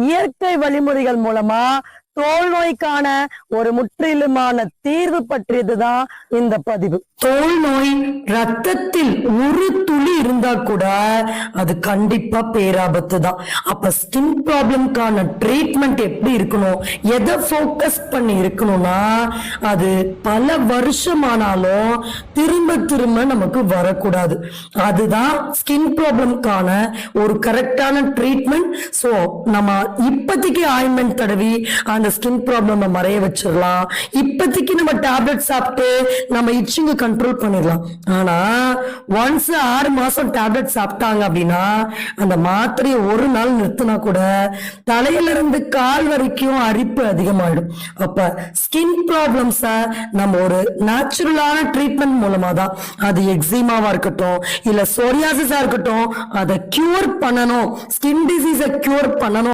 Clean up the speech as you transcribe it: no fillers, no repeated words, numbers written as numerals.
இயற்கை வழிமுறைகள் மூலமா தோல் நோய்க்கான ஒரு முற்றிலுமான தீர்வு பற்றியதுதான் இந்த பதிவு. தோல் நோய் ரத்தத்தில் ஒரு துளி இருந்தா கூட அது கண்டிப்பா பேராபத்து தான். அப்ப ஸ்கின் ப்ராப்ளம்கான ட்ரீட்மெண்ட் எப்படி இருக்கணும், எதை ஃபோக்கஸ் பண்ணி இருக்கணும்னா, அது பல வருஷமானாலும் திரும்ப திரும்ப நமக்கு வரக்கூடாது. அதுதான் ஸ்கின் ப்ராப்ளம்கான ஒரு கரெக்டான ட்ரீட்மெண்ட். சோ நம்ம இப்போதைக்கு ஆயின்மெண்ட் தடவி அந்த ஸ்கின் ப்ராப்ளம் மறைய வச்சிடலாம். இப்போதைக்கு நம்ம டேப்லெட் சாப்பிட்டு நம்ம இச்சிங்க கண்ட்ரோல் பண்ணிடலாம். ஆனா ஒன்ஸ் 6 மாசம் டேப்லெட் சாப்பிட்டாங்க அப்படின்னா அந்த மாத்திரையை ஒரு நாள் நிறுத்தினா கூட தலையில இருந்து கால் வரைக்கும் அரிப்பு அதிகமாயிடும். அப்ப ஸ்கின் ப்ராப்ளம்ஸ நம்ம ஒரு நேச்சுரலான ட்ரீட்மெண்ட் மூலமா தான், அது எக்ஸிமாவா இருக்கட்டும் இல்ல சோரியாசிஸா இருக்கட்டும், அதை கியூர் பண்ணணும், ஸ்கின் டிசீஸை கியூர் பண்ணணும்